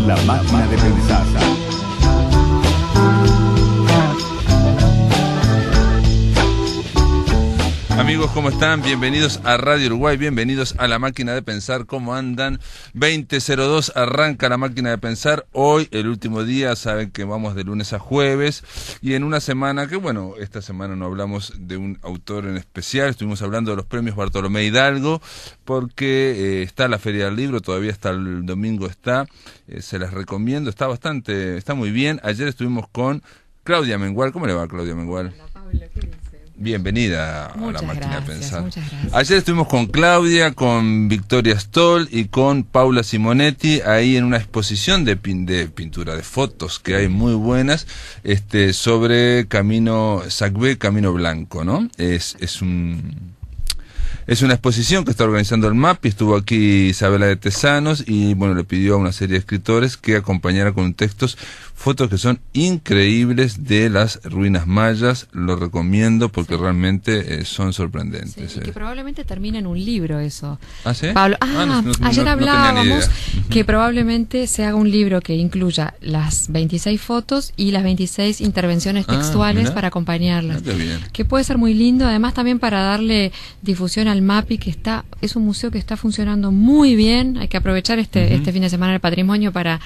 La máquina de pensar. Amigos, ¿cómo están? Bienvenidos a Radio Uruguay, bienvenidos a La Máquina de Pensar. ¿Cómo andan? 20:02 arranca La Máquina de Pensar. Hoy, el último día, saben que vamos de lunes a jueves. Y en una semana que, bueno, esta semana no hablamos de un autor en especial. Estuvimos hablando de los premios Bartolomé Hidalgo, porque está la Feria del Libro, todavía hasta el domingo está. Se las recomiendo, está muy bien. Ayer estuvimos con Claudia Mengual. ¿Cómo le va, Claudia Mengual? Hola, Pablo, ¿qué dice? Bienvenida a La Máquina de Pensar. Muchas gracias. Ayer estuvimos con Claudia, con Victoria Stoll y con Paula Simonetti ahí en una exposición de pintura, de fotos que hay muy buenas, sobre Camino Sacbé, Camino Blanco, ¿no? Es una exposición que está organizando el MAPI. Estuvo aquí Isabela de Tesanos y bueno, le pidió a una serie de escritores que acompañara con textos, fotos que son increíbles de las ruinas mayas. Lo recomiendo porque realmente son sorprendentes. Sí, y que probablemente termine en un libro eso. ¿Ah, sí? Pablo, ayer hablábamos no que probablemente se haga un libro que incluya las 26 fotos y las 26 intervenciones textuales para acompañarlas. Qué bien. Que puede ser muy lindo, además también para darle difusión al MAPI, que es un museo que está funcionando muy bien. Hay que aprovechar este fin de semana del patrimonio para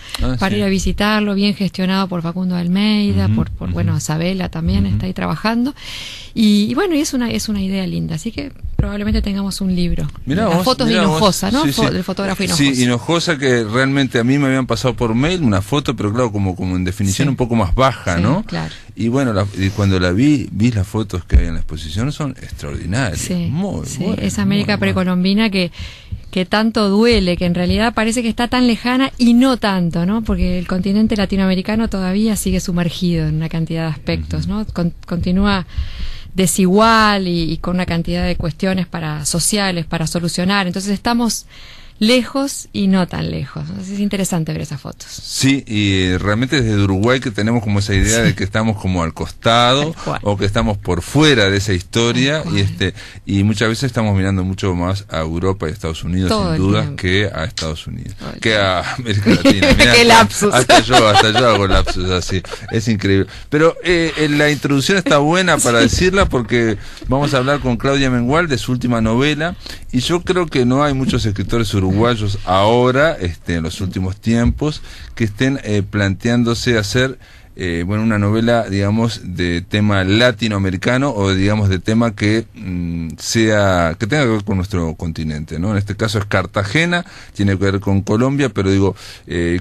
ir a visitarlo, bien gestionado por Facundo Almeida, por Isabela también está ahí trabajando. Y bueno, y es una idea linda, así que probablemente tengamos un libro. Las fotos de Hinojosa, ¿no? Sí. Del fotógrafo Hinojosa. Sí, Hinojosa, que realmente a mí me habían pasado por mail una foto, pero claro, como en definición un poco más baja, ¿no? Claro. Y bueno, cuando la vi las fotos que hay en la exposición, son extraordinarias. Sí, muy buenas. Esa América precolombina que tanto duele, que en realidad parece que está tan lejana y no tanto, ¿no? Porque el continente latinoamericano todavía sigue sumergido en una cantidad de aspectos, ¿no? Continúa desigual y con una cantidad de cuestiones sociales para solucionar. Entonces estamos lejos y no tan lejos. Entonces es interesante ver esas fotos. Sí, y realmente desde Uruguay que tenemos como esa idea de que estamos como al costado o que estamos por fuera de esa historia y muchas veces estamos mirando mucho más a Europa y Estados Unidos sin duda que a Estados Unidos, que a América Latina. Mirá, ¡Qué lapsus! Hasta yo hago lapsus así, es increíble. Pero la introducción está buena para decirla porque vamos a hablar con Claudia Mengual de su última novela y yo creo que no hay muchos escritores uruguayos ahora, en los últimos tiempos, que estén planteándose hacer una novela, digamos, de tema latinoamericano o digamos de tema que tenga que ver con nuestro continente, ¿no? En este caso es Cartagena, tiene que ver con Colombia, pero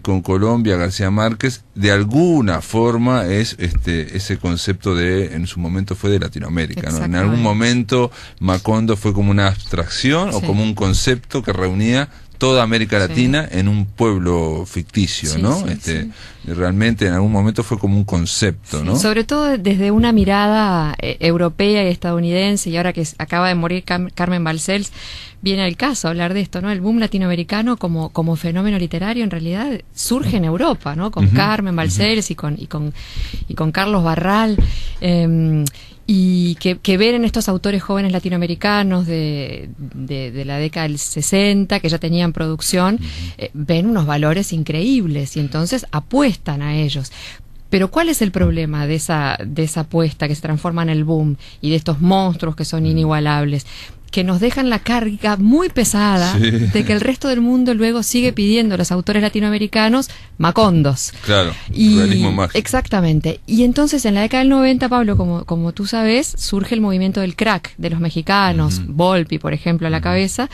con Colombia, García Márquez, de alguna forma es ese concepto en su momento fue de Latinoamérica, ¿no? En algún momento Macondo fue como una abstracción o como un concepto que reunía toda América Latina en un pueblo ficticio, ¿no? Realmente en algún momento fue como un concepto, ¿no? Sobre todo desde una mirada europea y estadounidense, y ahora que acaba de morir Carmen Balcells, viene al caso hablar de esto, ¿no? El boom latinoamericano como fenómeno literario en realidad surge en Europa, ¿no? Con Carmen Balcells y con Carlos Barral. Y que ver en estos autores jóvenes latinoamericanos de la década del 60, que ya tenían producción, ven unos valores increíbles y entonces apuestan a ellos. Pero ¿cuál es el problema de esa apuesta que se transforma en el boom y de estos monstruos que son inigualables? Que nos dejan la carga muy pesada de que el resto del mundo luego sigue pidiendo a los autores latinoamericanos Macondos. Claro, realismo mágico. Exactamente. Y entonces en la década del 90, Pablo, como tú sabes, surge el movimiento del crack de los mexicanos, Volpi, por ejemplo, a la cabeza,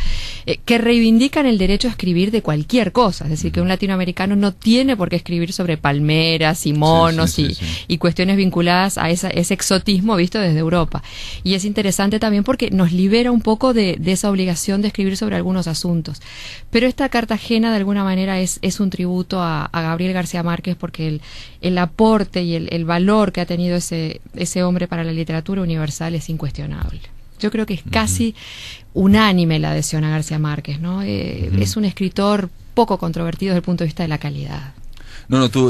que reivindican el derecho a escribir de cualquier cosa. Es decir, que un latinoamericano no tiene por qué escribir sobre palmeras y monos y cuestiones vinculadas a ese exotismo visto desde Europa. Y es interesante también porque nos libera un poco de esa obligación de escribir sobre algunos asuntos. Pero esta Cartagena de alguna manera es un tributo a Gabriel García Márquez porque el aporte y el valor que ha tenido ese hombre para la literatura universal es incuestionable. Yo creo que es casi unánime la adhesión a García Márquez, ¿no? Es un escritor poco controvertido desde el punto de vista de la calidad.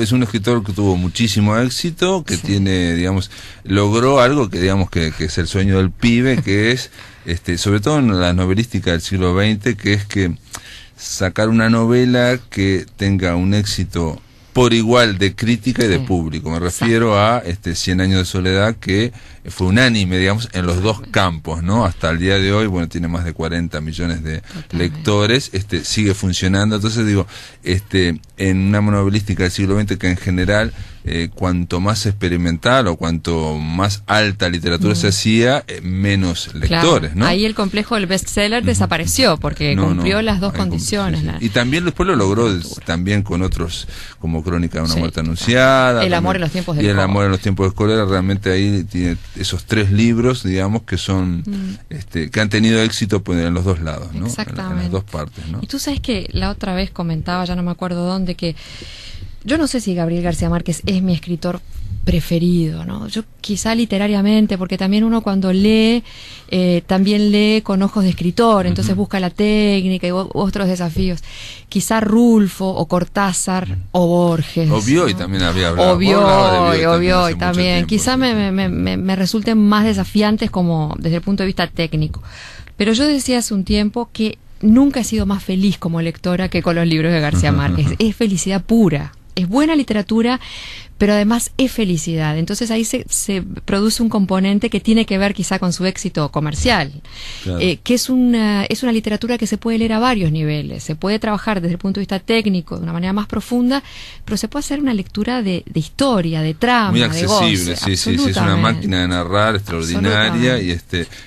Es un escritor que tuvo muchísimo éxito, que tiene, digamos, logró algo que digamos que es el sueño del pibe, que es, sobre todo en la novelística del siglo XX, que es que sacar una novela que tenga un éxito por igual de crítica y de público. Me refiero a 100 años de soledad, que fue unánime, digamos, en los dos campos, ¿no? Hasta el día de hoy, bueno, tiene más de 40 millones de lectores, sigue funcionando. Entonces digo, en una novelística del siglo XX que en general, cuanto más experimental o cuanto más alta literatura se hacía, menos lectores, ¿no? Ahí el complejo del bestseller desapareció, porque cumplió las dos condiciones. Y también después lo logró también con otros, como Crónica de una muerte anunciada. El amor en los tiempos del cólera. Y El amor en los tiempos del cólera, realmente ahí tiene esos 3 libros, digamos, que son, que han tenido éxito, pues, en los dos lados, ¿no? Exactamente. En las dos partes, ¿no? Y tú sabes que la otra vez comentaba, ya no me acuerdo dónde, que yo no sé si Gabriel García Márquez es mi escritor preferido, ¿no? Yo quizá literariamente, porque también uno cuando lee, también lee con ojos de escritor, entonces busca la técnica y otros desafíos. Quizá Rulfo o Cortázar o Borges. O Bioy, ¿no? También había hablado. O Bioy también. Quizá me resulten más desafiantes como desde el punto de vista técnico. Pero yo decía hace un tiempo que nunca he sido más feliz como lectora que con los libros de García Márquez. Es felicidad pura. Es buena literatura, pero además es felicidad. Entonces ahí se produce un componente que tiene que ver quizá con su éxito comercial, claro. Que es una literatura que se puede leer a varios niveles. Se puede trabajar desde el punto de vista técnico de una manera más profunda, pero se puede hacer una lectura de historia, de trama, muy accesible, de goce. Sí, es una máquina de narrar extraordinaria.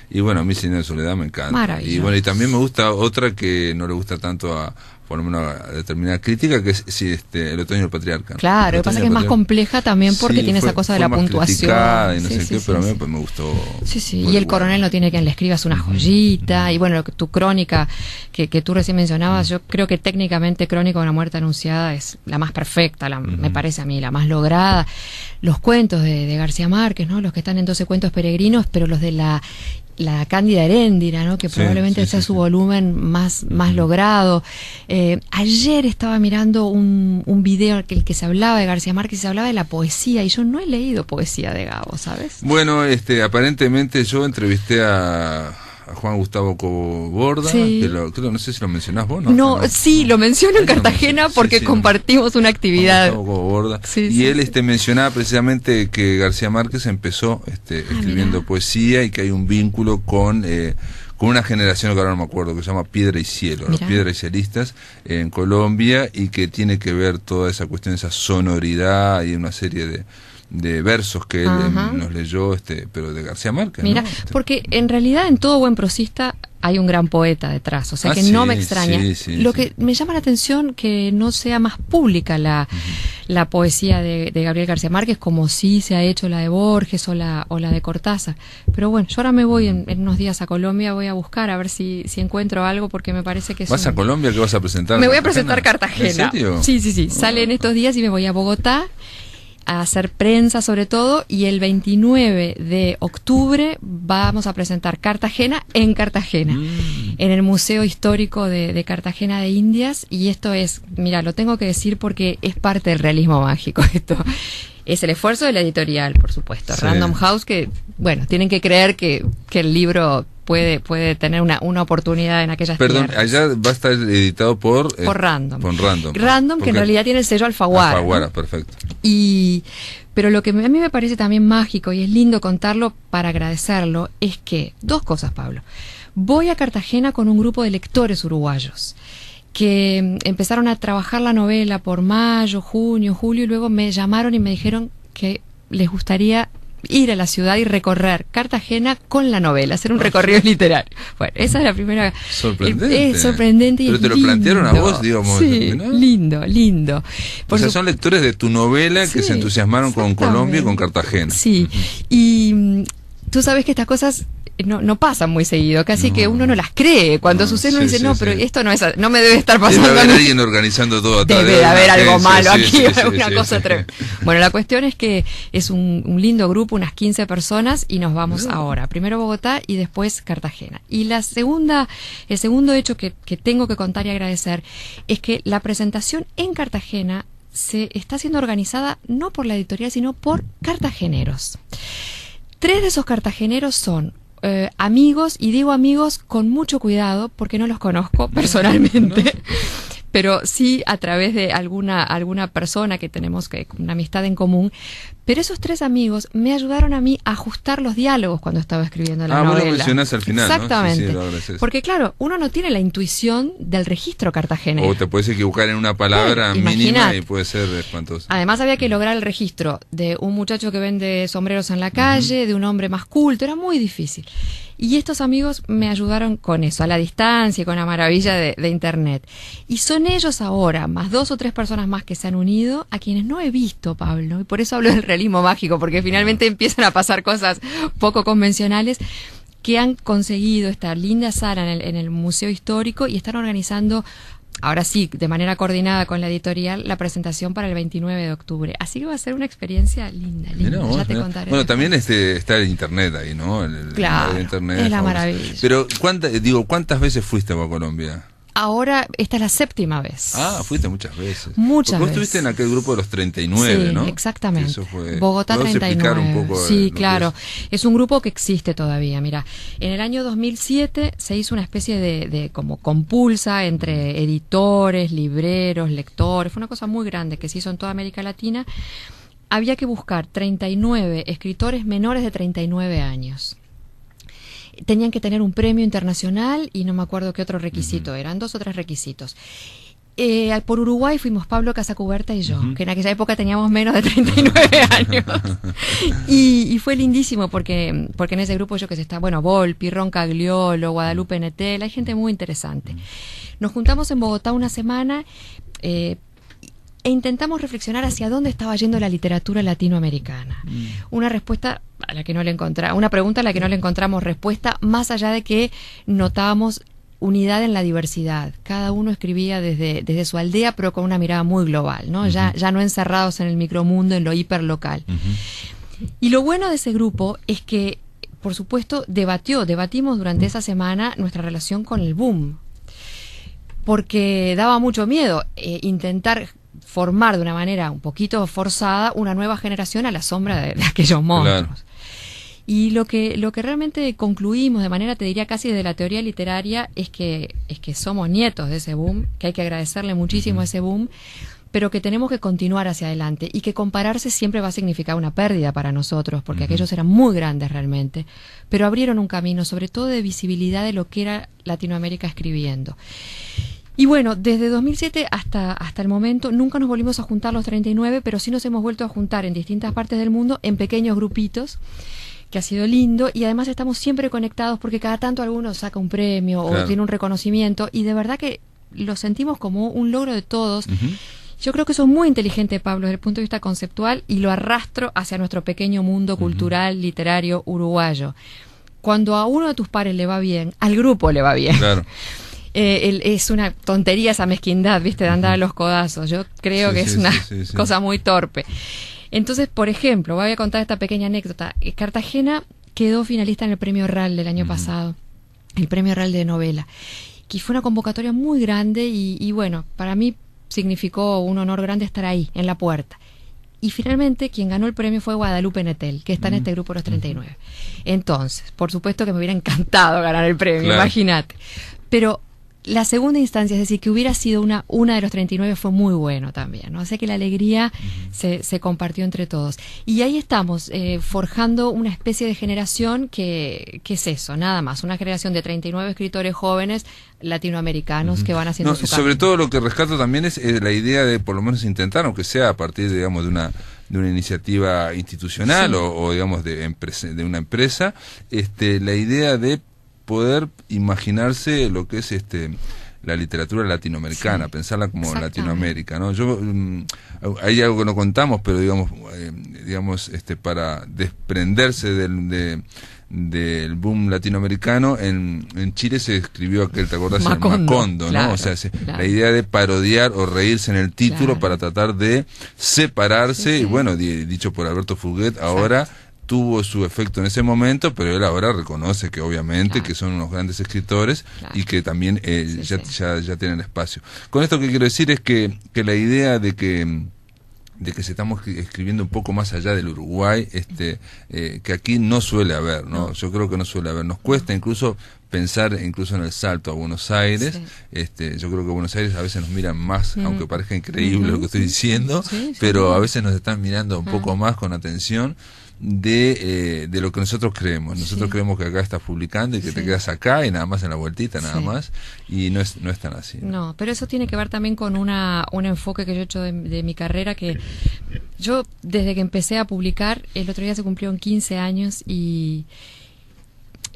Y bueno, a mí Cien años de soledad me encanta. Maravilloso. Y bueno, y también me gusta otra que no le gusta tanto a, por lo menos, a determinada crítica, que es El otoño del patriarca. Claro, lo que pasa es que es más compleja también porque tiene esa cosa de la puntuación. Y no sé qué, pero a mí pues me gustó. Sí. Y el coronel no tiene quien le escribas una joyita. Y bueno, tu crónica que tú recién mencionabas, yo creo que técnicamente Crónica de una muerte anunciada es la más perfecta, me parece a mí, la más lograda. Los cuentos de García Márquez, ¿no? Los que están en 12 cuentos peregrinos, pero los de la Cándida Heréndira, ¿no? Que probablemente sea su volumen más logrado. Ayer estaba mirando un video el que se hablaba de García Márquez y se hablaba de la poesía, y yo no he leído poesía de Gabo, ¿sabes? Bueno, aparentemente yo entrevisté a Juan Gustavo Cobo Borda, que creo, no sé si lo mencionás vos, ¿no? Sí, lo menciono en Cartagena porque compartimos una actividad. Juan Gustavo Cobo Borda, y él mencionaba precisamente que García Márquez empezó escribiendo poesía, y que hay un vínculo con una generación que ahora no me acuerdo, que se llama Piedra y Cielo, los Piedra y Cielistas en Colombia, y que tiene que ver toda esa cuestión, esa sonoridad y una serie de versos que él nos leyó, pero de García Márquez. Mira, ¿no? Porque en realidad en todo buen prosista hay un gran poeta detrás, o sea que no me extraña. Lo que me llama la atención que no sea más pública la poesía de Gabriel García Márquez, como sí se ha hecho la de Borges o la de Cortázar. Pero bueno, yo ahora me voy en unos días a Colombia, voy a buscar a ver si encuentro algo, porque me parece que es ¿Vas a Colombia? ¿Qué vas a presentar? Me voy a presentar Cartagena. ¿En serio? Sí. Sale en estos días y me voy a Bogotá a hacer prensa sobre todo, y el 29 de octubre vamos a presentar Cartagena en Cartagena, en el Museo Histórico de Cartagena de Indias. Y esto es, mira, lo tengo que decir porque es parte del realismo mágico esto. Es el esfuerzo de la editorial, por supuesto, Random House, que, bueno, tienen que creer que el libro puede tener una oportunidad en aquellas tierras. Allá va a estar editado por Random. Por Random. Random, que en realidad tiene el sello Alfaguara. Alfaguara, ¿no? Perfecto. Pero lo que a mí me parece también mágico, y es lindo contarlo para agradecerlo, es que, 2 cosas, Pablo. Voy a Cartagena con un grupo de lectores uruguayos que empezaron a trabajar la novela por mayo, junio, julio, y luego me llamaron y me dijeron que les gustaría ir a la ciudad y recorrer Cartagena con la novela, hacer un recorrido literario. Bueno, esa es la primera. Sorprendente. Es sorprendente y pero te lo plantearon a vos, digamos. Sí, ¿no? Lindo. O sea, son lectores de tu novela que se entusiasmaron con Colombia y con Cartagena. Sí, y tú sabes que estas cosas no pasan muy seguido, casi que uno no las cree. Cuando sucede uno dice, pero esto no me debe estar pasando. Debe haber alguien organizando todo atrás. Debe haber algo malo aquí, una cosa tremenda. Bueno, la cuestión es que es un lindo grupo, unas 15 personas, y nos vamos ahora. Primero Bogotá y después Cartagena. Y el segundo hecho que tengo que contar y agradecer es que la presentación en Cartagena se está siendo organizada no por la editorial, sino por cartageneros. 3 de esos cartageneros son amigos, y digo amigos con mucho cuidado porque no los conozco personalmente. ¿No? Pero sí a través de alguna persona que tenemos una amistad en común. Pero esos 3 amigos me ayudaron a mí a ajustar los diálogos cuando estaba escribiendo la novela. Vos lo mencionás al final, exactamente. ¿no? Sí, porque claro, uno no tiene la intuición del registro cartagenero. O te puedes equivocar en una palabra mínima y puede ser espantoso. Además había que lograr el registro de un muchacho que vende sombreros en la calle, de un hombre más culto, era muy difícil. Y estos amigos me ayudaron con eso, a la distancia y con la maravilla de Internet. Y son ellos ahora, más 2 o 3 personas más que se han unido, a quienes no he visto, Pablo. Y por eso hablo del realismo mágico, porque finalmente empiezan a pasar cosas poco convencionales, que han conseguido esta linda sala en el Museo Histórico y están organizando, ahora sí, de manera coordinada con la editorial, la presentación para el 29 de octubre. Así que va a ser una experiencia linda. Ya te contaré. Bueno, también está el internet ahí, ¿no? Claro, internet es la maravilla. Pero, ¿cuántas veces fuiste a Colombia? Ahora, esta es la 7ª vez. Fuiste muchas veces. Muchas veces. Vos estuviste en aquel grupo de los 39, sí, ¿no? Exactamente. Eso fue... Bogotá 39. Explicar un poco sí, claro. Es un grupo que existe todavía. Mira, en el año 2007 se hizo una especie de como compulsa entre editores, libreros, lectores. Fue una cosa muy grande que se hizo en toda América Latina. Había que buscar 39 escritores menores de 39 años. Tenían que tener un premio internacional y no me acuerdo qué otro requisito eran, 2 o 3 requisitos. Por Uruguay fuimos Pablo Casacuberta y yo, que en aquella época teníamos menos de 39 años. Y fue lindísimo porque en ese grupo yo que sé, está, Volpi, Ron Cagliolo, Guadalupe Nettel, hay gente muy interesante. Nos juntamos en Bogotá una semana e intentamos reflexionar hacia dónde estaba yendo la literatura latinoamericana. Una respuesta a la que no le una pregunta a la que no le encontramos respuesta, más allá de que notábamos unidad en la diversidad. Cada uno escribía desde su aldea, pero con una mirada muy global, ¿no? Ya no encerrados en el micromundo, en lo hiperlocal. Y lo bueno de ese grupo es que, por supuesto, debatimos durante esa semana nuestra relación con el boom. Porque daba mucho miedo intentar formar de una manera un poquito forzada una nueva generación a la sombra de aquellos monstruos. Claro. Y lo que realmente concluimos de manera, te diría casi desde la teoría literaria, es que somos nietos de ese boom, que hay que agradecerle muchísimo a ese boom, pero que tenemos que continuar hacia adelante y que compararse siempre va a significar una pérdida para nosotros, porque aquellos eran muy grandes realmente, pero abrieron un camino, sobre todo de visibilidad de lo que era Latinoamérica escribiendo. Y bueno, desde 2007 hasta el momento nunca nos volvimos a juntar los 39, pero sí nos hemos vuelto a juntar en distintas partes del mundo en pequeños grupitos, que ha sido lindo, y además estamos siempre conectados porque cada tanto alguno saca un premio o tiene un reconocimiento, y de verdad que lo sentimos como un logro de todos. Yo creo que eso es muy inteligente, Pablo, desde el punto de vista conceptual, y lo arrastro hacia nuestro pequeño mundo cultural, literario, uruguayo. Cuando a uno de tus pares le va bien, al grupo le va bien. Claro. Es una tontería esa mezquindad, ¿viste? De andar a los codazos. Yo creo que es una cosa muy torpe. Entonces, por ejemplo, voy a contar esta pequeña anécdota. Cartagena quedó finalista en el Premio RAL del año pasado, el Premio RAL de novela, que fue una convocatoria muy grande y bueno, para mí significó un honor grande estar ahí, en la puerta. Y finalmente quien ganó el premio fue Guadalupe Nettel, que está en este grupo de los 39. Entonces, por supuesto que me hubiera encantado ganar el premio, imagínate. Pero la segunda instancia, es decir, que hubiera sido una de los 39, fue muy bueno también, ¿no? O sea que la alegría se compartió entre todos. Y ahí estamos, forjando una especie de generación que es eso, nada más, una generación de 39 escritores jóvenes latinoamericanos que van haciendo su camino. Sobre todo lo que rescato también es la idea de por lo menos intentar, aunque sea a partir, digamos, de una iniciativa institucional o digamos de una empresa, la idea de poder imaginarse lo que es la literatura latinoamericana, pensarla como Latinoamérica, ¿no? Hay algo que no contamos, pero digamos para desprenderse del boom latinoamericano, en Chile se escribió aquel, ¿te acordás? Macondo, ¿no? O sea, la idea de parodiar o reírse en el título para tratar de separarse, y bueno, dicho por Alberto Fuguet, ahora tuvo su efecto en ese momento, pero él ahora reconoce que obviamente que son unos grandes escritores y que también ya tienen espacio. Con esto que quiero decir es que la idea de que de que se estamos escribiendo un poco más allá del Uruguay, que aquí no suele haber, ¿no? Yo creo que no suele haber. Nos cuesta incluso pensar incluso en el salto a Buenos Aires. Yo creo que Buenos Aires a veces nos miran más, aunque parezca increíble lo que estoy diciendo, pero a veces nos están mirando un poco más con atención de lo que nosotros creemos. Nosotros creemos que acá estás publicando y que te quedas acá y nada más en la vueltita, nada más, y no es tan así. No, pero eso tiene que ver también con un enfoque que yo he hecho de mi carrera, que yo desde que empecé a publicar, el otro día se cumplieron 15 años y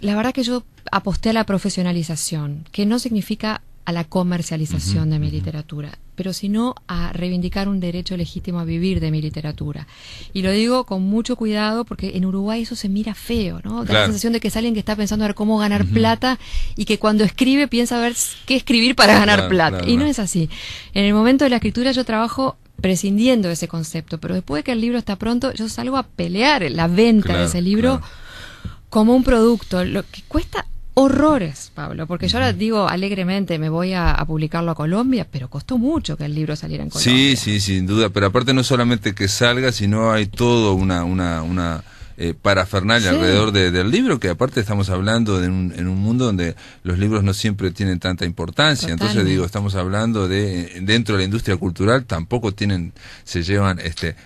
la verdad que yo aposté a la profesionalización, que no significa a la comercialización de mi literatura, pero sino a reivindicar un derecho legítimo a vivir de mi literatura. Y lo digo con mucho cuidado porque en Uruguay eso se mira feo, ¿no? Da la sensación de que es alguien que está pensando a ver cómo ganar plata y que cuando escribe piensa a ver qué escribir para ganar plata. Y no es así. En el momento de la escritura yo trabajo prescindiendo de ese concepto, pero después de que el libro está pronto, yo salgo a pelear la venta de ese libro como un producto, lo que cuesta horrores, Pablo, porque yo ahora digo alegremente me voy a publicarlo a Colombia, pero costó mucho que el libro saliera en Colombia. Sí, sin duda, pero aparte no solamente que salga, sino hay todo una parafernalia alrededor del libro, que aparte estamos hablando en un mundo donde los libros no siempre tienen tanta importancia. Entonces digo, estamos hablando de dentro de la industria cultural tampoco se llevan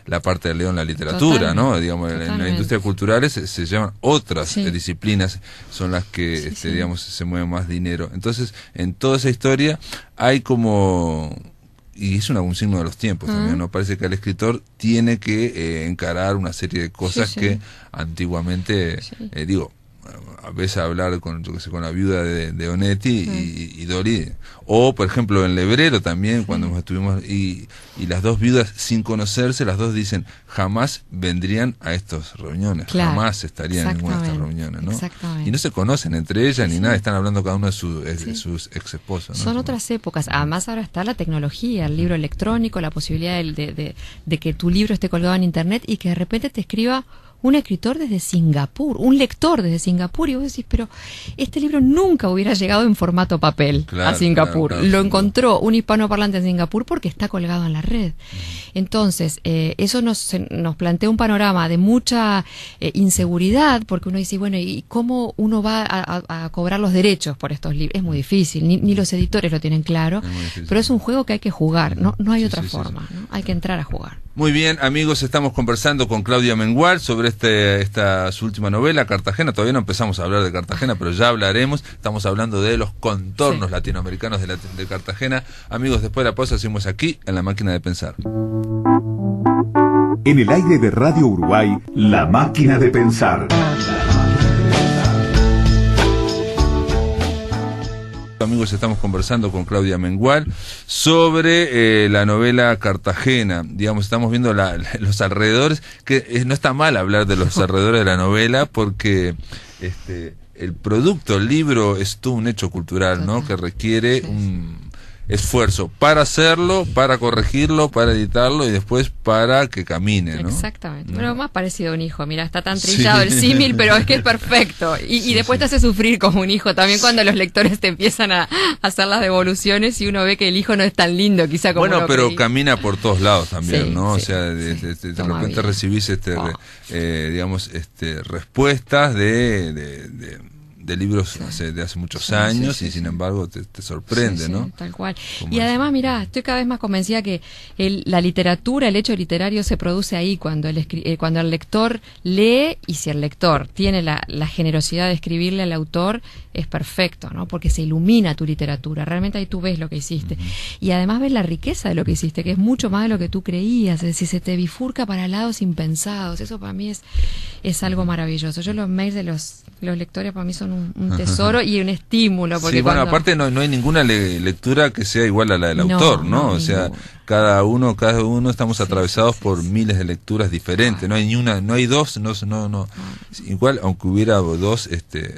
la parte del león, la literatura, ¿no? Digamos, en la industria cultural se llevan otras disciplinas, son las que digamos se mueve más dinero. Entonces, en toda esa historia hay como, y es un signo de los tiempos también, ¿no? Parece que el escritor tiene que encarar una serie de cosas que antiguamente, a veces hablar con la viuda de Onetti y Dori, o por ejemplo en Lebrero también, cuando estuvimos, y las dos viudas sin conocerse, las dos dicen, jamás vendrían a estas reuniones, jamás estarían en ninguna de estas reuniones, ¿no? Y no se conocen entre ellas ni nada, están hablando cada uno de sus ex esposos, ¿no? Son otras épocas, además ahora está la tecnología, el libro electrónico, la posibilidad de que tu libro esté colgado en internet y que de repente te escriba un escritor desde Singapur, un lector desde Singapur, y vos decís, pero este libro nunca hubiera llegado en formato papel a Singapur. Lo encontró un hispanoparlante en Singapur porque está colgado en la red. Entonces, eso nos plantea un panorama de mucha inseguridad, porque uno dice, bueno, ¿y cómo uno va a cobrar los derechos por estos libros? Es muy difícil, ni los editores lo tienen claro, pero es un juego que hay que jugar, no hay otra forma, ¿no? Hay que entrar a jugar. Muy bien, amigos, estamos conversando con Claudia Mengual sobre su última novela, Cartagena. Todavía no empezamos a hablar de Cartagena, pero ya hablaremos. Estamos hablando de los contornos latinoamericanos de Cartagena. Amigos, después de la pausa seguimos aquí en La Máquina de Pensar. En el aire de Radio Uruguay, La Máquina de Pensar. Amigos, estamos conversando con Claudia Mengual sobre la novela Cartagena. Digamos, estamos viendo los alrededores, que no está mal hablar de los alrededores de la novela, porque el producto, el libro, es todo un hecho cultural, ¿no? Que requiere un esfuerzo para hacerlo, para corregirlo, para editarlo y después para que camine, ¿no? Exactamente. ¿No? Pero más parecido a un hijo, mira, está tan trillado el símil, pero es que es perfecto. Y después te hace sufrir como un hijo también cuando los lectores te empiezan a hacer las devoluciones y uno ve que el hijo no es tan lindo quizá como bueno, pero creí. Camina por todos lados también, ¿no? O sea, de repente recibís digamos, respuestas de libros de hace muchos años y sin embargo te sorprende, ¿no? Tal cual. Y además, mirá, estoy cada vez más convencida que la literatura, el hecho literario se produce ahí cuando el lector lee, y si el lector tiene la generosidad de escribirle al autor, es perfecto, ¿no? Porque se ilumina tu literatura, realmente ahí tú ves lo que hiciste. Y además ves la riqueza de lo que hiciste, que es mucho más de lo que tú creías, es decir, se te bifurca para lados impensados, eso para mí es algo maravilloso. Yo los mails de los lectores para mí son un tesoro y un estímulo. Porque bueno, aparte no hay ninguna lectura que sea igual a la del autor, ¿no? O sea, cada uno estamos atravesados por miles de lecturas diferentes, no hay ni una, no hay dos, no. Igual, aunque hubiera dos,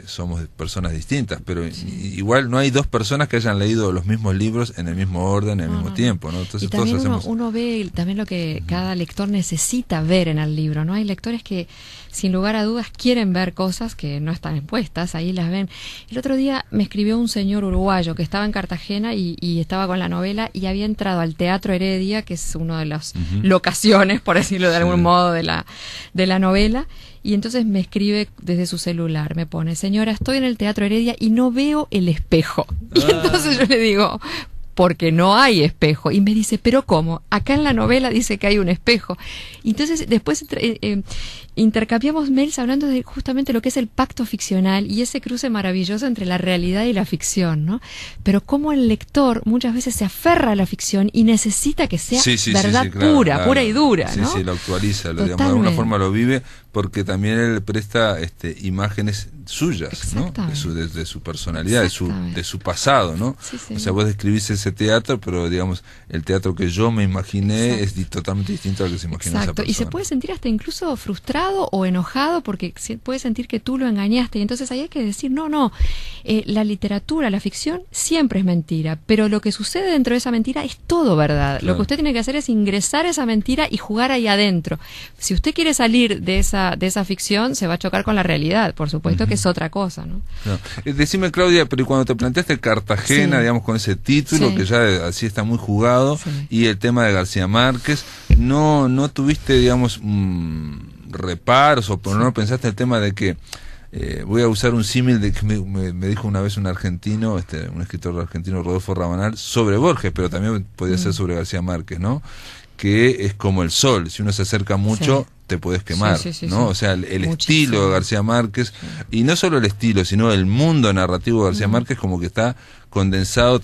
somos personas distintas, pero igual no hay dos personas que hayan leído los mismos libros en el mismo orden, en el mismo tiempo, ¿no? Entonces y también todos uno ve también lo que cada lector necesita ver en el libro, ¿no? Hay lectores que sin lugar a dudas quieren ver cosas que no están expuestas ahí ahí las ven. El otro día me escribió un señor uruguayo que estaba en Cartagena y estaba con la novela y había entrado al Teatro Heredia, que es una de las locaciones, por decirlo de algún modo, de la novela. Y entonces me escribe desde su celular, me pone: señora, estoy en el Teatro Heredia y no veo el espejo. Y entonces yo le digo: porque no hay espejo. Y me dice: ¿pero cómo? Acá en la novela dice que hay un espejo. Y entonces después intercambiamos mails hablando de justamente lo que es el pacto ficcional y ese cruce maravilloso entre la realidad y la ficción, ¿no? Pero cómo el lector muchas veces se aferra a la ficción y necesita que sea verdad pura y dura, ¿no? Sí, lo actualiza, digamos, de alguna forma lo vive, porque también él presta imágenes suyas, ¿no? De su personalidad, de su pasado, ¿no? O sea, vos describís ese teatro, pero digamos, el teatro que yo me imaginé es totalmente distinto al que se imaginó esa persona. Y se puede sentir hasta incluso frustrado o enojado porque puede sentir que tú lo engañaste, y entonces ahí hay que decir: no, la literatura, la ficción siempre es mentira, pero lo que sucede dentro de esa mentira es todo verdad. Lo que usted tiene que hacer es ingresar a esa mentira y jugar ahí adentro. Si usted quiere salir de esa ficción, se va a chocar con la realidad, por supuesto que es otra cosa, ¿no? Decime, Claudia, pero cuando te planteaste Cartagena, digamos, con ese título que ya así está muy jugado, y el tema de García Márquez, no tuviste, digamos, reparos, o no pensaste el tema de que voy a usar un símil de que me dijo una vez un argentino, un escritor argentino, Rodolfo Rabanal, sobre Borges, pero también podía ser sobre García Márquez, ¿no? Que es como el sol, si uno se acerca mucho te puedes quemar, ¿no? O sea, el estilo de García Márquez, y no solo el estilo, sino el mundo narrativo de García Márquez, como que está condensado.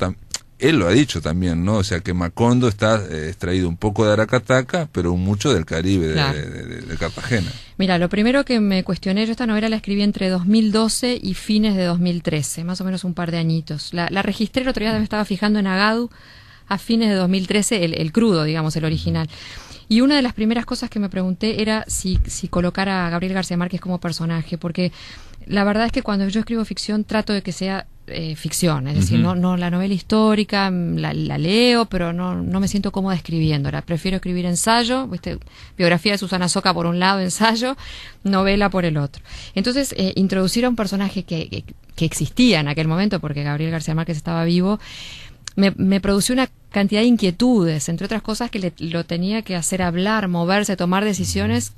Él lo ha dicho también, ¿no? O sea, que Macondo está extraído un poco de Aracataca, pero mucho del Caribe, de Cartagena. Mira, lo primero que me cuestioné, yo esta novela la escribí entre 2012 y fines de 2013, más o menos un par de añitos. La registré el otro día, me estaba fijando en Agadu, a fines de 2013, el crudo, digamos, el original. Y una de las primeras cosas que me pregunté era si colocar a Gabriel García Márquez como personaje, porque la verdad es que cuando yo escribo ficción trato de que sea ficción, es decir, no la novela histórica, la leo, pero no me siento cómoda escribiéndola. Prefiero escribir ensayo, biografía de Susana Soca por un lado, ensayo, novela por el otro. Entonces, introducir a un personaje que existía en aquel momento, porque Gabriel García Márquez estaba vivo, me produció una cantidad de inquietudes, entre otras cosas que lo tenía que hacer hablar, moverse, tomar decisiones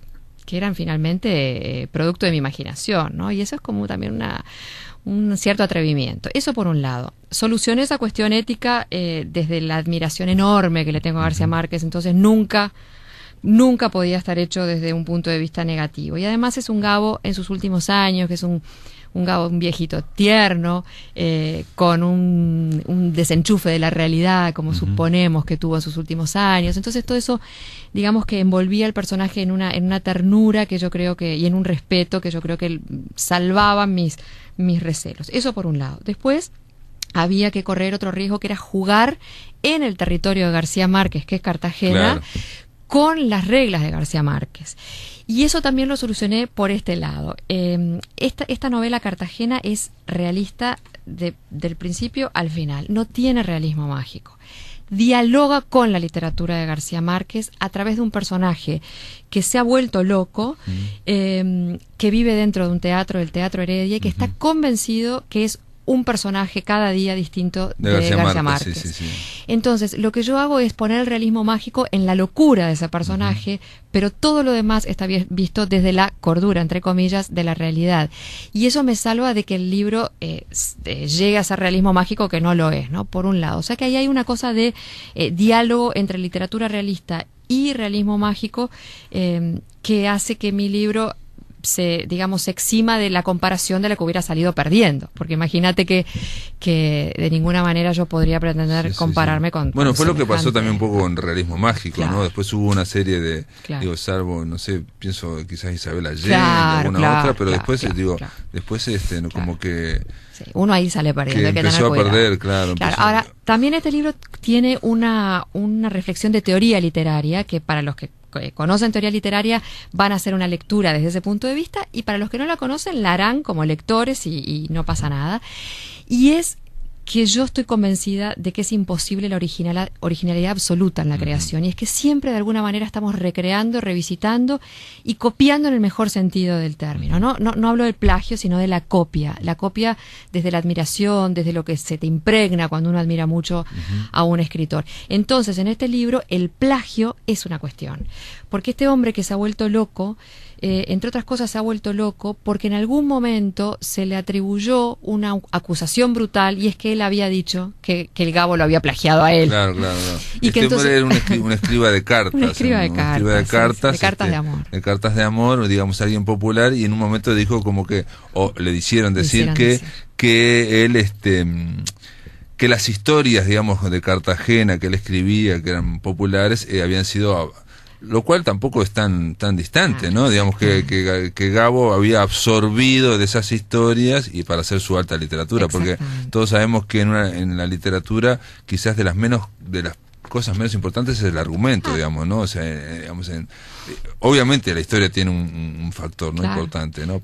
que eran finalmente producto de mi imaginación, ¿no? Y eso es como también un cierto atrevimiento. Eso por un lado. Solucioné esa cuestión ética desde la admiración enorme que le tengo a García Márquez, entonces nunca podía estar hecho desde un punto de vista negativo. Y además es un Gabo en sus últimos años, que es un Gabo, un viejito tierno, con un desenchufe de la realidad, como suponemos que tuvo en sus últimos años. Entonces todo eso, digamos que envolvía al personaje en una ternura que yo creo que, y en un respeto que yo creo que salvaba mis recelos. Eso por un lado. Después había que correr otro riesgo, que era jugar en el territorio de García Márquez, que es Cartagena, con las reglas de García Márquez. Y eso también lo solucioné por este lado. Esta novela Cartagena es realista del principio al final. No tiene realismo mágico. Dialoga con la literatura de García Márquez a través de un personaje que se ha vuelto loco, que vive dentro de un teatro, el Teatro Heredia, y que está convencido que es un personaje cada día distinto de García Márquez. Entonces, lo que yo hago es poner el realismo mágico en la locura de ese personaje, pero todo lo demás está visto desde la cordura, entre comillas, de la realidad. Y eso me salva de que el libro llegue a ser realismo mágico, que no lo es, ¿no? Por un lado. O sea que ahí hay una cosa de diálogo entre literatura realista y realismo mágico, que hace que mi libro se exima de la comparación de la que hubiera salido perdiendo, porque imagínate que de ninguna manera yo podría pretender compararme con... Bueno, fue lo que pasó también un poco con realismo mágico, ¿no? Después hubo una serie de, salvo, no sé, pienso quizás Isabel Allende, alguna otra, pero después, como que... Sí, uno ahí sale perdiendo, que empezó a perder, claro. Ahora, también este libro tiene una reflexión de teoría literaria, que para los que conocen teoría literaria van a hacer una lectura desde ese punto de vista, y para los que no la conocen la harán como lectores y no pasa nada. Y es que yo estoy convencida de que es imposible la originalidad absoluta en la creación, y es que siempre de alguna manera estamos recreando, revisitando y copiando en el mejor sentido del término. No hablo del plagio, sino de la copia desde la admiración, desde lo que se te impregna cuando uno admira mucho a un escritor. Entonces, en este libro, el plagio es una cuestión, porque este hombre que se ha vuelto loco, entre otras cosas se ha vuelto loco porque en algún momento se le atribuyó una acusación brutal, y es que él había dicho que el Gabo lo había plagiado a él. Claro. Y que entonces hombre era un escriba de cartas. un escriba de cartas, de cartas de amor. De cartas de amor, digamos, alguien popular, y en un momento dijo como que, le hicieron decir que él, que las historias, digamos, de Cartagena que él escribía, que eran populares, habían sido... Lo cual tampoco es tan distante, ¿no? Digamos que Gabo había absorbido de esas historias y para hacer su alta literatura, porque todos sabemos que en la literatura quizás de las cosas menos importantes es el argumento, digamos, ¿no? O sea, digamos, obviamente la historia tiene un factor, ¿no? Importante, ¿no?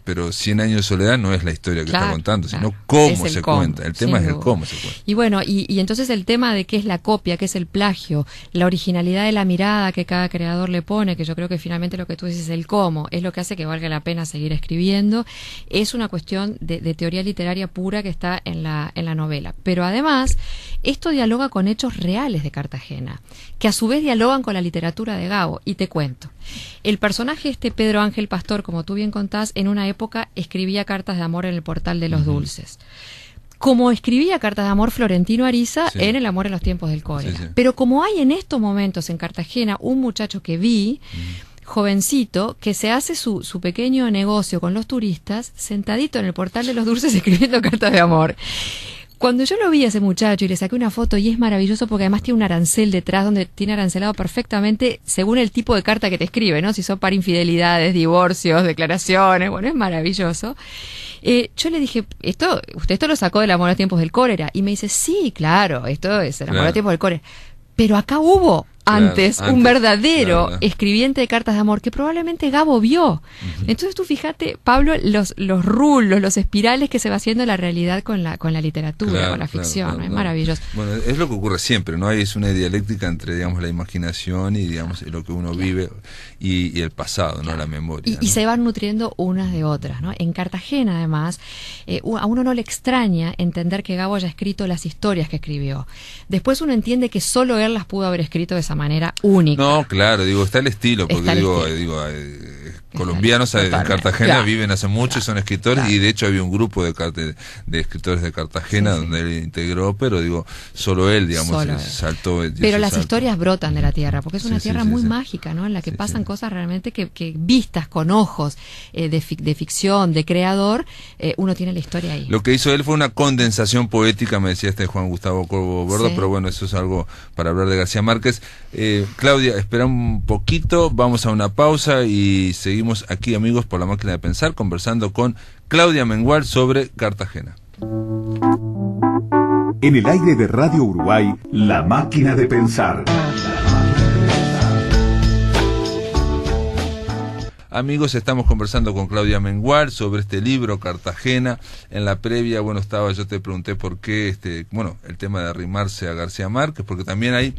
Pero 100 años de soledad no es la historia que está contando, sino cómo se cuenta. El tema es el cómo se cuenta. Y bueno, y entonces el tema de qué es la copia, qué es el plagio, la originalidad de la mirada que cada creador le pone, que yo creo que finalmente lo que tú dices, el cómo, es lo que hace que valga la pena seguir escribiendo, es una cuestión de teoría literaria pura que está en la novela. Pero además, esto dialoga con hechos reales de Cartagena, que a su vez dialogan con la literatura de Gabo, y te cuento. El personaje Pedro Ángel Pastor, como tú bien contás, en una época escribía cartas de amor en el Portal de los Dulces. Como escribía cartas de amor Florentino Ariza en El amor en los tiempos del cólera. Pero como hay en estos momentos en Cartagena un muchacho que vi, jovencito, que se hace su pequeño negocio con los turistas, sentadito en el Portal de los Dulces escribiendo cartas de amor. Cuando yo lo vi a ese muchacho y le saqué una foto, y es maravilloso porque además tiene un arancel detrás donde tiene arancelado perfectamente según el tipo de carta que te escribe, ¿no? Si son para infidelidades, divorcios, declaraciones, bueno, es maravilloso. Yo le dije, usted esto lo sacó del amor a tiempos del cólera, y me dice, sí, claro, esto es el amor a tiempos del cólera, pero acá hubo antes un verdadero escribiente de cartas de amor que probablemente Gabo vio. Entonces tú fíjate, Pablo, los rulos, los espirales que se va haciendo la realidad con la literatura, con la ficción, ¿no? Es maravilloso. Bueno, es lo que ocurre siempre, ¿no? Es una dialéctica entre, digamos, la imaginación y, digamos, lo que uno vive y el pasado, ¿no? La memoria. Y se van nutriendo unas de otras, ¿no? En Cartagena, además, a uno no le extraña entender que Gabo haya escrito las historias que escribió. Después uno entiende que solo él las pudo haber escrito de esa manera única. No, claro, está el estilo, porque colombianos en Cartagena viven hace mucho y son escritores, y de hecho había un grupo de escritores de Cartagena donde él integró, pero solo él, digamos, saltó. Pero las historias brotan de la tierra, porque es una tierra muy mágica, ¿no? En la que pasan cosas realmente que vistas con ojos de ficción, de creador, uno tiene la historia ahí. Lo que hizo él fue una condensación poética, me decía Juan Gustavo Corvo Bordo, pero bueno, eso es algo para hablar de García Márquez. Claudia, espera un poquito, vamos a una pausa y seguimos aquí, amigos, por La Máquina de Pensar, conversando con Claudia Mengual sobre Cartagena. En el aire de Radio Uruguay, La Máquina de Pensar. Amigos, estamos conversando con Claudia Mengual sobre este libro, Cartagena. En la previa, yo te pregunté por qué, el tema de arrimarse a García Márquez, porque también hay,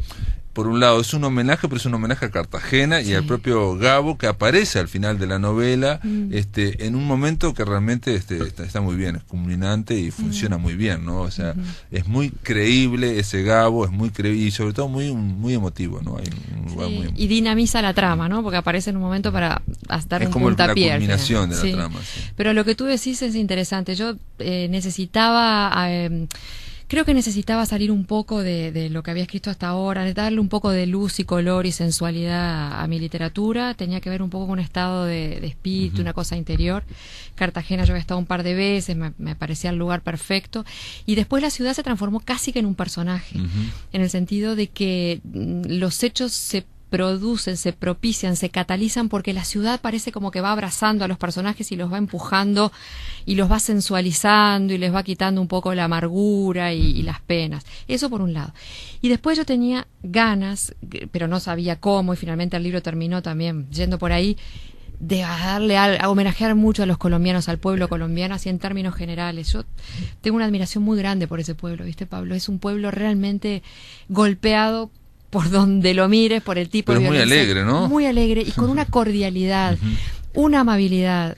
por un lado, es un homenaje, pero es un homenaje a Cartagena y al propio Gabo, que aparece al final de la novela, en un momento que realmente está muy bien, es culminante y funciona muy bien, ¿no? O sea, es muy creíble ese Gabo, es muy creíble y sobre todo muy emotivo, ¿no? Hay un lugar muy y dinamiza la trama, ¿no? Porque aparece en un momento para dar un puntapié. Es como la culminación de la trama. Sí. Pero lo que tú decís es interesante. Yo creo que necesitaba salir un poco de lo que había escrito hasta ahora, darle un poco de luz y color y sensualidad a mi literatura. Tenía que ver un poco con un estado de espíritu, una cosa interior. Cartagena yo había estado un par de veces, me parecía el lugar perfecto. Y después la ciudad se transformó casi que en un personaje, en el sentido de que los hechos se producen, se propician, se catalizan porque la ciudad parece como que va abrazando a los personajes y los va empujando y los va sensualizando y les va quitando un poco la amargura y las penas. Eso por un lado. Y después yo tenía ganas, pero no sabía cómo, y finalmente el libro terminó también yendo por ahí, a homenajear mucho a los colombianos, al pueblo colombiano, así en términos generales. Yo tengo una admiración muy grande por ese pueblo, ¿viste, Pablo? Es un pueblo realmente golpeado por donde lo mires, por el tipo pero de violencia. violencia. Muy alegre, ¿no? Muy alegre y con una cordialidad, una amabilidad.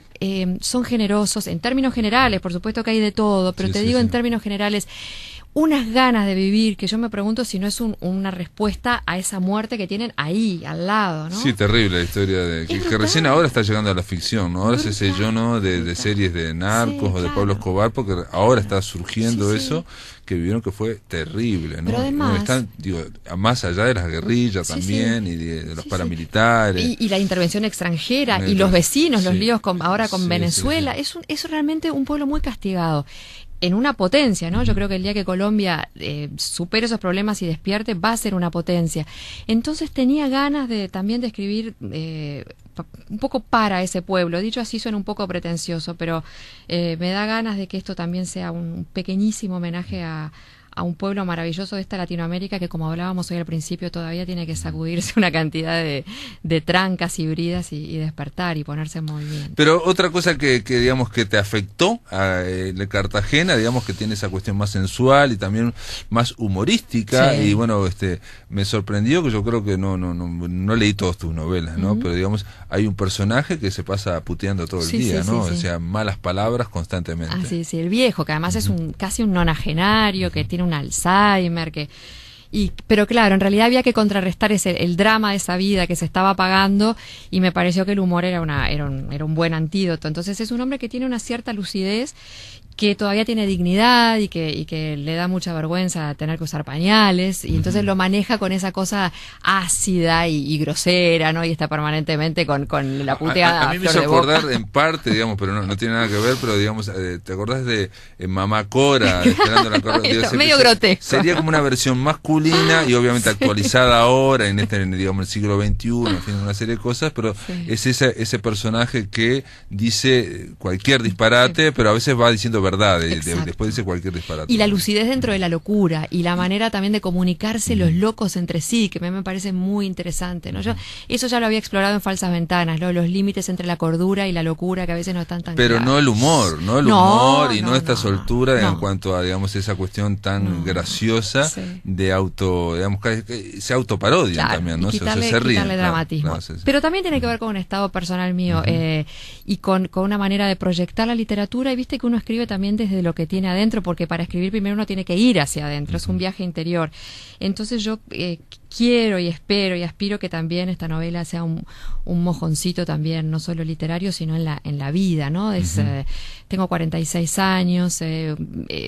Son generosos en términos generales, por supuesto que hay de todo, pero te digo en términos generales, unas ganas de vivir que yo me pregunto si no es una respuesta a esa muerte que tienen ahí, al lado, ¿no? Sí, terrible la historia de que recién ahora está llegando a la ficción, ¿no? Ahora se selló, ¿no? De series de narcos o de Pablo Escobar, porque ahora está surgiendo eso que vivieron, que fue terrible, ¿no? Pero además, están, digo, más allá de las guerrillas también y de los paramilitares. Y la intervención extranjera y los vecinos, los líos ahora con Venezuela. Es realmente un pueblo muy castigado. En una potencia, ¿no? Yo creo que el día que Colombia supere esos problemas y despierte, va a ser una potencia. Entonces tenía ganas también de escribir un poco para ese pueblo. Dicho así suena un poco pretencioso, pero me da ganas de que esto también sea un pequeñísimo homenaje a un pueblo maravilloso de esta Latinoamérica que, como hablábamos hoy al principio, todavía tiene que sacudirse una cantidad de trancas y bridas y despertar y ponerse en movimiento. Pero otra cosa que digamos que te afectó a Cartagena, digamos que tiene esa cuestión más sensual y también más humorística, y bueno, me sorprendió, que yo creo que no leí todas tus novelas, ¿no? Pero digamos, hay un personaje que se pasa puteando todo el día, ¿no? O sea, malas palabras constantemente. Ah, sí, el viejo, que además es casi un nonagenario, que tiene un Alzheimer, pero claro, en realidad había que contrarrestar el drama de esa vida que se estaba apagando, y me pareció que el humor era un buen antídoto. Entonces es un hombre que tiene una cierta lucidez, que todavía tiene dignidad y que le da mucha vergüenza tener que usar pañales, y entonces lo maneja con esa cosa ácida y grosera, ¿no? Y está permanentemente con la puteada. A mí me hizo acordar en parte, digamos, pero no tiene nada que ver, pero digamos, ¿te acordás de Mamá Cora, esperando la Cora? Medio grotesco. Sería como una versión masculina y obviamente actualizada ahora en digamos, el siglo XXI, en fin, una serie de cosas, pero es ese personaje que dice cualquier disparate, pero a veces va diciendo verdad, después dice cualquier disparate. Y la lucidez dentro de la locura, y la manera también de comunicarse los locos entre sí, que me parece muy interesante, ¿no? Eso ya lo había explorado en Falsas Ventanas, ¿no? Los límites entre la cordura y la locura, que a veces no están tan pero claros. No el humor y no esta soltura en cuanto a, digamos, esa cuestión tan graciosa de digamos, que se autoparodian también, ¿no? Quitarle, se ríen. Dramatismo. Pero también tiene que ver con un estado personal mío, y con una manera de proyectar la literatura, y viste que uno escribe también desde lo que tiene adentro, porque para escribir primero uno tiene que ir hacia adentro, es un viaje interior. Entonces yo quiero y espero y aspiro que también esta novela sea un mojoncito también, no solo literario, sino en la vida, ¿no? Tengo 46 años,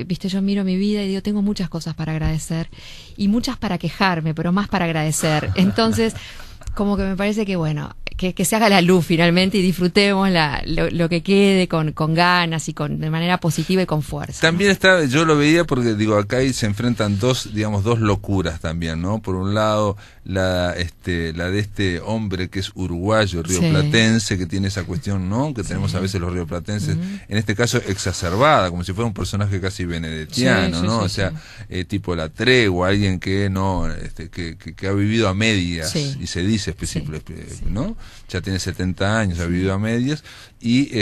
viste, yo miro mi vida y digo, tengo muchas cosas para agradecer y muchas para quejarme, pero más para agradecer. Entonces, como que me parece que, bueno, que se haga la luz finalmente y disfrutemos lo que quede con ganas y de manera positiva y con fuerza. También yo lo veía porque, digo, acá se enfrentan dos locuras también, ¿no? Por un lado, la de este hombre que es uruguayo, rioplatense, que tiene esa cuestión, ¿no? Que tenemos a veces los rioplatenses, en este caso exacerbada, como si fuera un personaje casi benedettiano, ¿no? O sea, tipo La Tregua, alguien que que ha vivido a medias, y se dice ¿no? Ya tiene 70 años, ha vivido a medias, y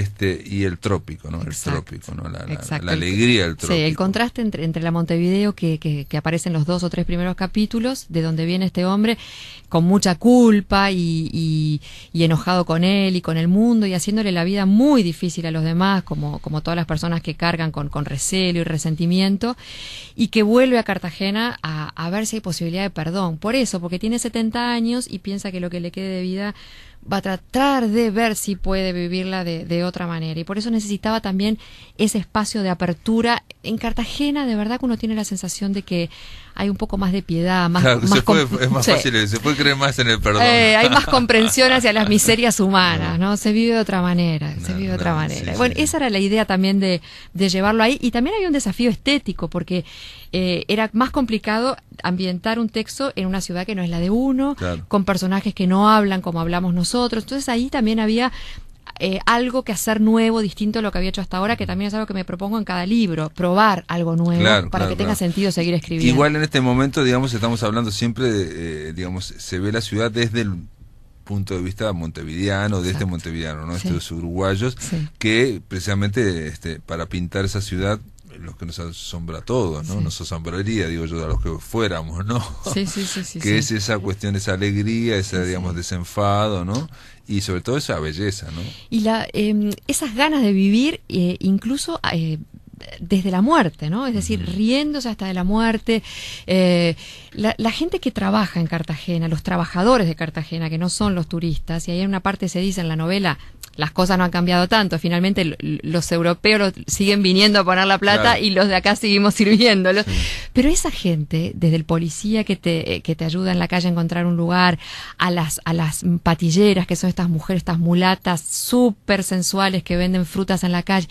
el trópico, ¿no? El trópico, ¿no? La alegría del trópico. Sí, el contraste entre la Montevideo que aparece en los 2 o 3 primeros capítulos, de donde viene este hombre con mucha culpa y enojado con él y con el mundo, y haciéndole la vida muy difícil a los demás, como todas las personas que cargan con recelo y resentimiento, y que vuelve a Cartagena a ver si hay posibilidad de perdón. Por eso, porque tiene 70 años y piensa que lo que le quede de vida va a tratar de ver si puede vivirla de otra manera, y por eso necesitaba también ese espacio de apertura. En Cartagena, de verdad que uno tiene la sensación de que hay un poco más de piedad, más, claro, es más fácil, se puede creer más en el perdón. Hay más comprensión hacia las miserias humanas, ¿no? Se vive de otra manera, Bueno, esa era la idea también de llevarlo ahí, y también había un desafío estético, porque era más complicado ambientar un texto en una ciudad que no es la de uno, con personajes que no hablan como hablamos nosotros. Entonces ahí también había algo que hacer nuevo, distinto a lo que había hecho hasta ahora, que también es algo que me propongo en cada libro, probar algo nuevo para que tenga sentido seguir escribiendo. Igual en este momento, digamos, estamos hablando siempre de, digamos, se ve la ciudad desde punto de vista montevideano, de este montevideano, ¿no? Sí. Estos uruguayos, Sí. que precisamente para pintar esa ciudad, lo que nos asombra a todos, ¿no? Sí. Nos asombraría, digo yo, a los que fuéramos, ¿no? Sí, Que es sí. esa cuestión, esa alegría, ese, Sí, digamos, sí. desenfado, ¿no? Y sobre todo esa belleza, ¿no? Y esas ganas de vivir, incluso desde la muerte, ¿no? Es decir, riéndose hasta de la muerte. La gente que trabaja en Cartagena, los trabajadores de Cartagena, que no son los turistas, y ahí en una parte se dice en la novela, las cosas no han cambiado tanto, finalmente los europeos siguen viniendo a poner la plata, claro, y los de acá seguimos sirviéndolo. Sí. Pero esa gente, desde el policía que te ayuda en la calle a encontrar un lugar, a las patilleras, que son estas mujeres, estas mulatas súper sensuales que venden frutas en la calle,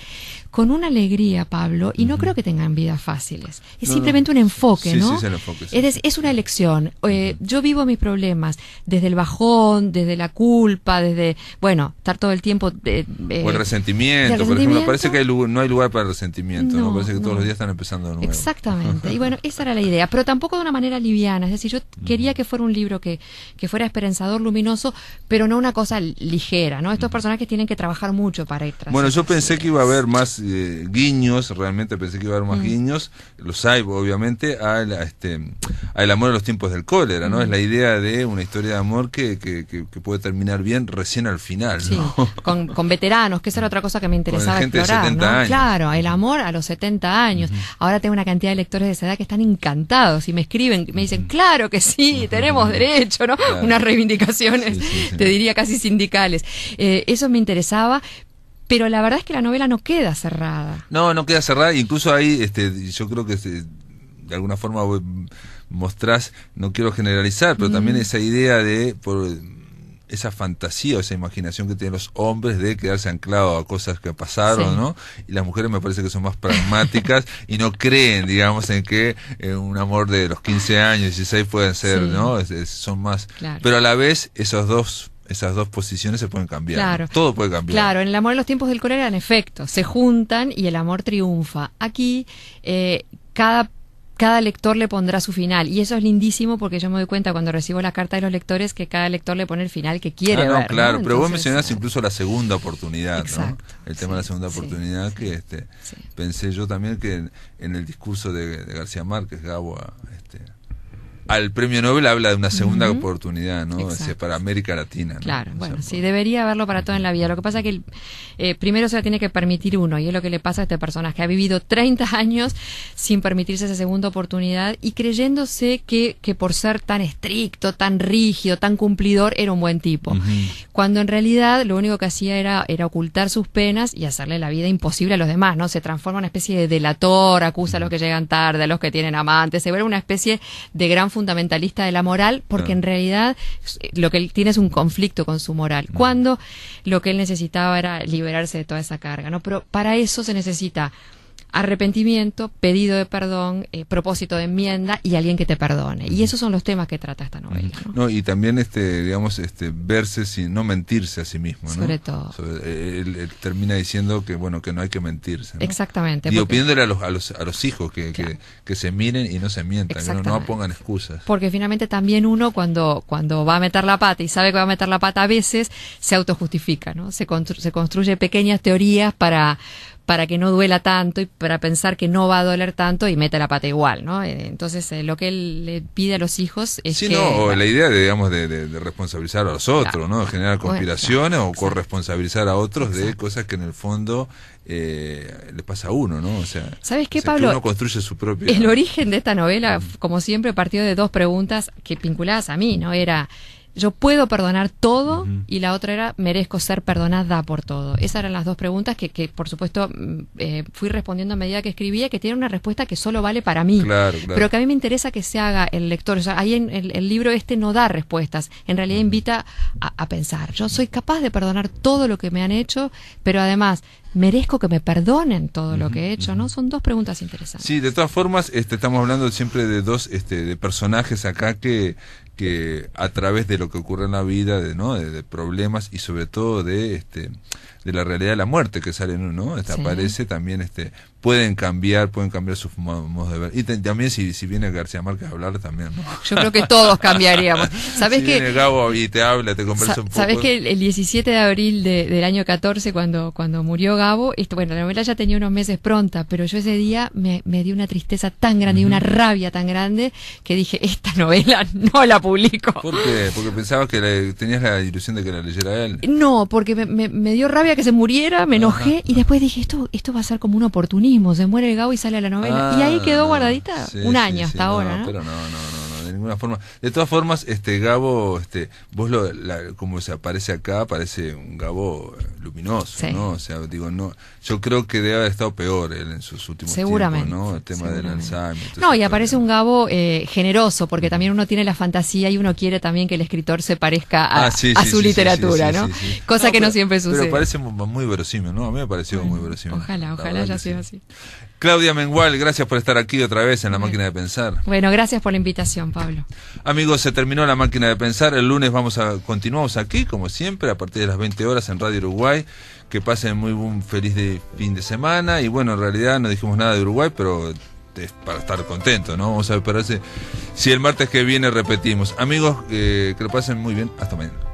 con una alegría, Pablo, y no creo que tengan vidas fáciles. Es No, simplemente un enfoque, sí, ¿no? sí, es el enfoque, sí. Es una elección. Yo vivo mis problemas desde el bajón, desde la culpa, desde, bueno, estar todo el tiempo... O el resentimiento, por ejemplo. Parece que no hay lugar para el resentimiento, ¿no? Parece que todos los días están empezando de nuevo. Exactamente. Y bueno, esa era la idea, pero tampoco de una manera liviana. Es decir, yo quería que fuera un libro que fuera esperanzador, luminoso, pero no una cosa ligera, ¿no? Estos personajes tienen que trabajar mucho para ir tras Bueno, yo esas pensé ideas. que iba a haber más guiños, realmente pensé que iba a haber más guiños, los hay obviamente, al amor a los tiempos del cólera, ¿no? Es la idea de una historia de amor que puede terminar bien recién al final, Sí, ¿no? con veteranos, que esa era otra cosa que me interesaba gente de explorar, 70 ¿no? años. Claro, el amor a los 70 años. Ahora tengo una cantidad de lectores de esa edad que están encantados y me escriben, me dicen, claro que sí, tenemos derecho, ¿no? Claro. Unas reivindicaciones, Sí. te diría casi sindicales. Eso me interesaba, pero la verdad es que la novela no queda cerrada. No queda cerrada, incluso ahí yo creo que de alguna forma mostrás, no quiero generalizar, pero también esa idea de esa fantasía o esa imaginación que tienen los hombres de quedarse anclados a cosas que pasaron, Sí. ¿no? Y las mujeres me parece que son más pragmáticas y no creen, digamos, en que un amor de los 15 años, 16 pueden ser, Sí. ¿no? Son más... Claro. Pero a la vez esas dos posiciones se pueden cambiar. Claro. ¿no? Todo puede cambiar. Claro, en el amor en los tiempos del cólera, en efecto, se juntan y el amor triunfa. Aquí, cada lector le pondrá su final, y eso es lindísimo porque yo me doy cuenta cuando recibo la carta de los lectores que cada lector le pone el final que quiere ver, claro, ¿no? pero vos Entonces, mencionás incluso la segunda oportunidad, exacto, ¿no? El tema de la segunda sí, oportunidad, sí, que sí. pensé yo también que en el discurso de García Márquez, Gabo, al premio Nobel habla de una segunda oportunidad, ¿no? Exacto. Para América Latina, ¿no? Claro, O bueno, sea, sí, debería haberlo para todo en la vida. Lo que pasa es que primero se la tiene que permitir uno, y es lo que le pasa a este personaje, que ha vivido 30 años sin permitirse esa segunda oportunidad y creyéndose que por ser tan estricto, tan rígido, tan cumplidor, era un buen tipo. Cuando en realidad lo único que hacía era ocultar sus penas y hacerle la vida imposible a los demás, ¿no? Se transforma en una especie de delator, acusa a los que llegan tarde, a los que tienen amantes, se vuelve una especie de gran fundamentalista de la moral, porque en realidad lo que él tiene es un conflicto con su moral, cuando lo que él necesitaba era liberarse de toda esa carga, ¿no? Pero para eso se necesita arrepentimiento, pedido de perdón, propósito de enmienda y alguien que te perdone. Y esos son los temas que trata esta novela, ¿no? No, y también digamos, verse sin no mentirse a sí mismo, ¿no? Sobre todo. Él termina diciendo que bueno, que no hay que mentirse, ¿no? Exactamente. Digo, porque- pidiéndole a los hijos que se miren y no se mientan, que no Exactamente. pongan excusas. Porque finalmente también uno cuando va a meter la pata y sabe que va a meter la pata, a veces se autojustifica, ¿no? Se construye pequeñas teorías para que no duela tanto y para pensar que no va a doler tanto y mete la pata igual, ¿no? Entonces lo que él le pide a los hijos es Sí, que... no, o bueno, la idea de responsabilizar a los otros, Claro. ¿no? De generar Bueno, conspiraciones claro, o exacto. corresponsabilizar a otros de Exacto. cosas que en el fondo le pasa a uno, ¿no? O sea, ¿Sabes qué, o sea, que Pablo? uno construye su propio... El origen de esta novela, como siempre, partió de dos preguntas que vinculadas a mí, ¿no? Era, yo puedo perdonar todo, y la otra era, merezco ser perdonada por todo. Esas eran las dos preguntas que por supuesto, fui respondiendo a medida que escribía, que tiene una respuesta que solo vale para mí. Claro, claro. Pero que a mí me interesa que se haga el lector. O sea, ahí en el libro no da respuestas. En realidad invita a pensar. Yo soy capaz de perdonar todo lo que me han hecho, pero además merezco que me perdonen todo lo que he hecho, ¿no? Son dos preguntas interesantes. Sí, de todas formas, estamos hablando siempre de dos de personajes acá que a través de lo que ocurre en la vida, de problemas y sobre todo de la realidad de la muerte que sale, ¿no? Sí. Aparece también pueden cambiar sus modos de ver. Y también si viene García Márquez a hablar también, ¿no? Yo creo que todos cambiaríamos. ¿Sabés si que viene Gabo y te habla, te conversa un poco. ¿Sabés que el 17 de abril del año 14, cuando murió Gabo, bueno, la novela ya tenía unos meses pronta, pero yo ese día me dio una tristeza tan grande y una rabia tan grande que dije, esta novela no la publico. ¿Por qué? Porque pensabas que tenías la ilusión de que la leyera él. No, porque me dio rabia que se muriera, me enojé y después dije, esto va a ser como un oportunismo, se muere el Gabo y sale a la novela. Y ahí quedó guardadita un año hasta ahora, ¿no? Pero no, de ninguna forma. De todas formas, Gabo, vos como se aparece acá, parece un Gabo luminoso, ¿no? O sea, digo, no, yo creo que debe haber estado peor él en sus últimos tiempos, ¿no? El tema del Alzheimer. No, y aparece un Gabo generoso, porque también uno tiene la fantasía y uno quiere también que el escritor se parezca a su literatura, ¿no? Cosa que no siempre sucede. Pero parece muy verosímil, ¿no? A mí me pareció muy verosímil. Ojalá haya sido así. Claudia Mengual, gracias por estar aquí otra vez en La Máquina de Pensar. Bueno, gracias por la invitación, Pablo. Amigos, se terminó La Máquina de Pensar. El lunes continuamos aquí, como siempre, a partir de las 20 horas en Radio Uruguay. Que pasen muy feliz fin de semana. Y bueno, en realidad no dijimos nada de Uruguay, pero es para estar contentos, ¿no? Vamos a ver si el martes que viene repetimos. Amigos, que lo pasen muy bien. Hasta mañana.